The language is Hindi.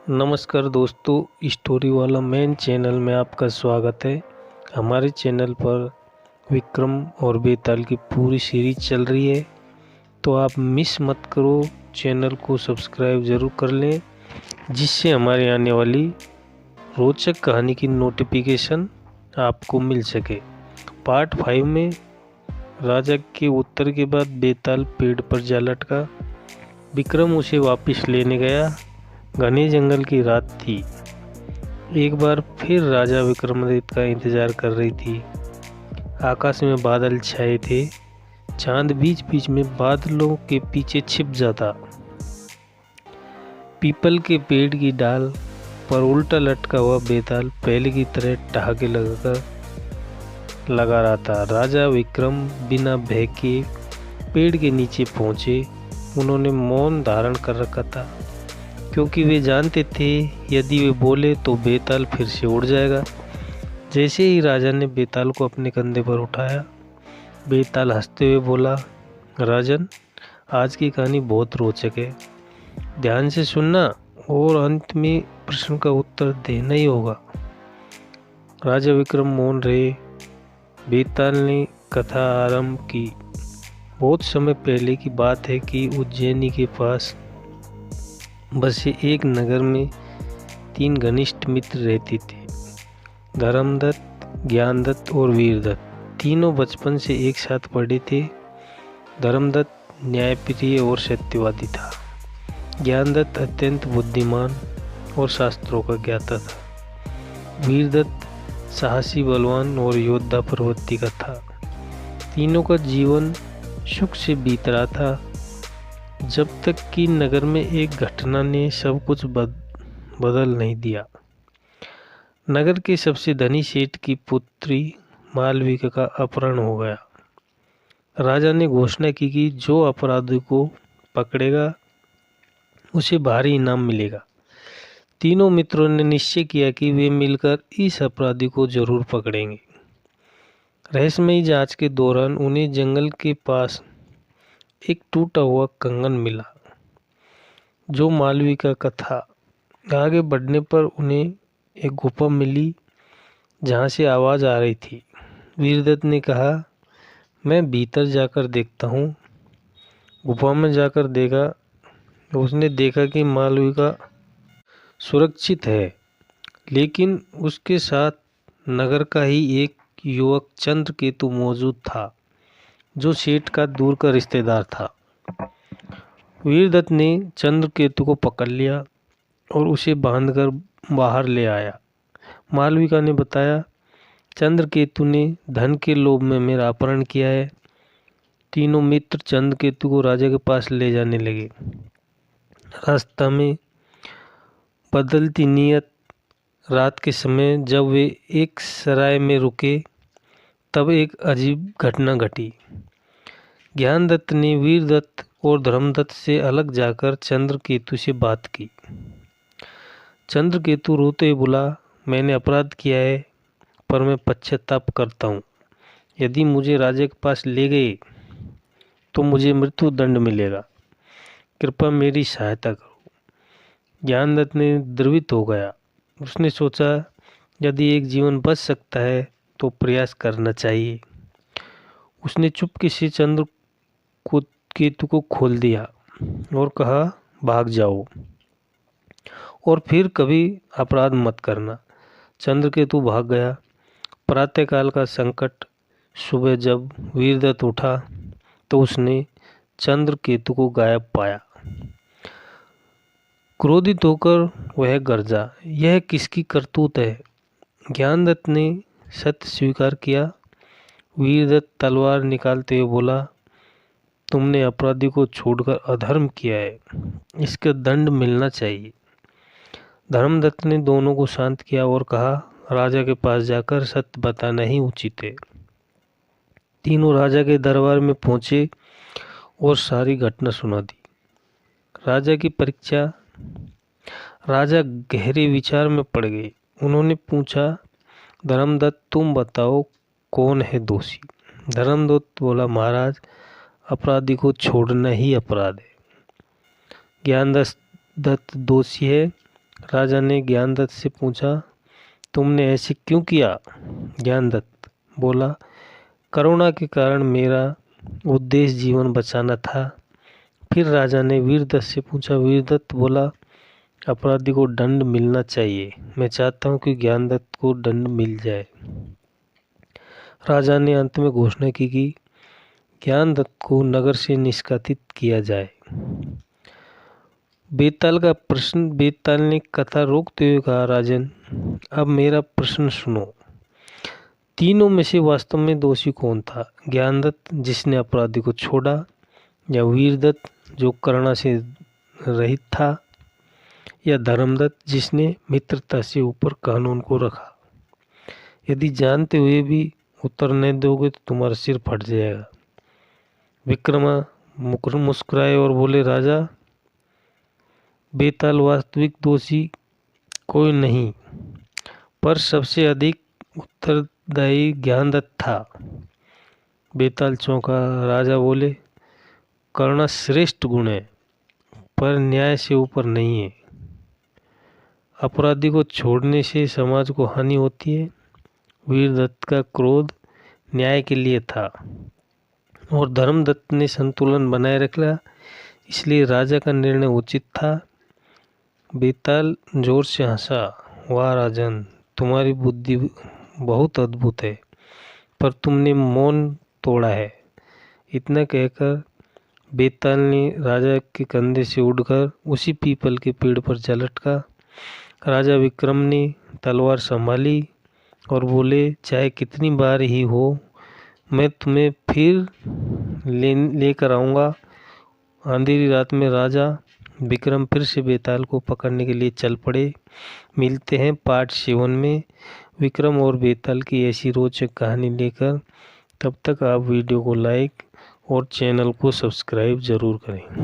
नमस्कार दोस्तों, स्टोरी वाला मेन चैनल में आपका स्वागत है। हमारे चैनल पर विक्रम और बेताल की पूरी सीरीज चल रही है, तो आप मिस मत करो। चैनल को सब्सक्राइब ज़रूर कर लें, जिससे हमारे आने वाली रोचक कहानी की नोटिफिकेशन आपको मिल सके। पार्ट 5 में राजा के उत्तर के बाद बेताल पेड़ पर जा लटका। विक्रम उसे वापस लेने गया। घने जंगल की रात थी। एक बार फिर राजा विक्रमादित्य का इंतजार कर रही थी। आकाश में बादल छाए थे। चांद बीच बीच में बादलों के पीछे छिप जाता। पीपल के पेड़ की डाल पर उल्टा लटका हुआ बेताल पहले की तरह ठहाके लगा रहा था। राजा विक्रम बिना भय के पेड़ के नीचे पहुंचे। उन्होंने मौन धारण कर रखा था, क्योंकि वे जानते थे यदि वे बोले तो बेताल फिर से उड़ जाएगा। जैसे ही राजा ने बेताल को अपने कंधे पर उठाया, बेताल हंसते हुए बोला, राजन, आज की कहानी बहुत रोचक है। ध्यान से सुनना और अंत में प्रश्न का उत्तर देना ही होगा। राजा विक्रम मौन रहे। बेताल ने कथा आरंभ की। बहुत समय पहले की बात है कि उज्जैनी के पास बसे एक नगर में 3 घनिष्ठ मित्र रहते थे। धर्मदत्त, ज्ञानदत्त और वीरदत्त। तीनों बचपन से एक साथ पढ़े थे। धर्मदत्त न्यायप्रिय और सत्यवादी था। ज्ञानदत्त अत्यंत बुद्धिमान और शास्त्रों का ज्ञाता था। वीरदत्त साहसी, बलवान और योद्धा प्रवृत्ति का था। तीनों का जीवन सुख से बीत रहा था, जब तक कि नगर में एक घटना ने सब कुछ बदल नहीं दिया। नगर के सबसे धनी सेठ की पुत्री मालविका का अपहरण हो गया। राजा ने घोषणा की कि जो अपराधी को पकड़ेगा उसे भारी इनाम मिलेगा। तीनों मित्रों ने निश्चय किया कि वे मिलकर इस अपराधी को जरूर पकड़ेंगे। रहस्यमयी जांच के दौरान उन्हें जंगल के पास एक टूटा हुआ कंगन मिला, जो मालविका का था। आगे बढ़ने पर उन्हें एक गुफा मिली, जहाँ से आवाज़ आ रही थी। वीरदत्त ने कहा, मैं भीतर जाकर देखता हूँ। गुफा में जाकर देखा तो उसने देखा कि मालविका सुरक्षित है, लेकिन उसके साथ नगर का ही एक युवक चंद्रकेतु मौजूद था, जो सेठ का दूर का रिश्तेदार था। वीरदत्त ने चंद्रकेतु को पकड़ लिया और उसे बांधकर बाहर ले आया। मालविका ने बताया, चंद्रकेतु ने धन के लोभ में मेरा अपहरण किया है। तीनों मित्र चंद्रकेतु को राजा के पास ले जाने लगे। रास्ता में बदलती नियत रात के समय जब वे एक सराय में रुके, तब एक अजीब घटना घटी। ज्ञानदत्त ने वीरदत्त और धर्मदत्त से अलग जाकर चंद्रकेतु से बात की। चंद्रकेतु रोते हुए बोला, मैंने अपराध किया है, पर मैं पश्चाताप करता हूँ। यदि मुझे राजा के पास ले गए तो मुझे मृत्यु दंड मिलेगा। कृपया मेरी सहायता करो। ज्ञानदत्त ने द्रवित हो गया। उसने सोचा, यदि एक जीवन बच सकता है तो प्रयास करना चाहिए। उसने चुपके से चंद्रकेतु को खोल दिया और कहा, भाग जाओ और फिर कभी अपराध मत करना। चंद्रकेतु भाग गया। प्रातःकाल का संकट। सुबह जब वीरदत्त उठा तो उसने चंद्रकेतु को गायब पाया। क्रोधित होकर वह गरजा, यह किसकी करतूत है? ज्ञानदत्त ने सत्य स्वीकार किया। वीरदत्त तलवार निकालते हुए बोला, तुमने अपराधी को छोड़कर अधर्म किया है, इसका दंड मिलना चाहिए। धर्मदत्त ने दोनों को शांत किया और कहा, राजा के पास जाकर सत्य बताना ही उचित है। तीनों राजा के दरबार में पहुंचे और सारी घटना सुना दी। राजा की परीक्षा। राजा गहरे विचार में पड़ गए। उन्होंने पूछा, धर्मदत्त, तुम बताओ कौन है दोषी? धर्मदत्त बोला, महाराज, अपराधी को छोड़ना ही अपराध है। ज्ञानदत्त दोषी है, राजा ने ज्ञानदत्त से पूछा, तुमने ऐसे क्यों किया? ज्ञानदत्त बोला, करुणा के कारण मेरा उद्देश्य जीवन बचाना था। फिर राजा ने वीरदत्त से पूछा। वीरदत्त बोला, अपराधी को दंड मिलना चाहिए। मैं चाहता हूँ कि ज्ञानदत्त को दंड मिल जाए। राजा ने अंत में घोषणा की कि ज्ञानदत्त को नगर से निष्कासित किया जाए। बेताल ने कथा रोकते हुए कहा, राजन, अब मेरा प्रश्न सुनो। तीनों में से वास्तव में दोषी कौन था? ज्ञानदत्त जिसने अपराधी को छोड़ा, या वीरदत्त जो करुणा से रहित था, या धर्मदत्त जिसने मित्रता से ऊपर कानून को रखा? यदि जानते हुए भी उत्तर नहीं दोगे तो तुम्हारा सिर फट जाएगा। विक्रमा मुस्कुराए और बोले, राजा, बेताल वास्तविक दोषी कोई नहीं, पर सबसे अधिक उत्तरदायी ज्ञानदत्त था। बेताल चौंका। राजा बोले, करुणा श्रेष्ठ गुण है, पर न्याय से ऊपर नहीं है। अपराधी को छोड़ने से समाज को हानि होती है। वीरदत्त का क्रोध न्याय के लिए था और धर्मदत्त ने संतुलन बनाए रखा, इसलिए राजा का निर्णय उचित था। बेताल जोर से हंसा। वाह राजन, तुम्हारी बुद्धि बहुत अद्भुत है, पर तुमने मौन तोड़ा है। इतना कहकर बेताल ने राजा के कंधे से उड़कर उसी पीपल के पेड़ पर जा लटका। राजा विक्रम ने तलवार संभाली और बोले, चाहे कितनी बार ही हो, मैं तुम्हें फिर लेकर आऊँगा। अंधेरी रात में राजा विक्रम फिर से बेताल को पकड़ने के लिए चल पड़े। मिलते हैं पार्ट 7 में विक्रम और बेताल की ऐसी रोचक कहानी लेकर। तब तक आप वीडियो को लाइक और चैनल को सब्सक्राइब ज़रूर करें।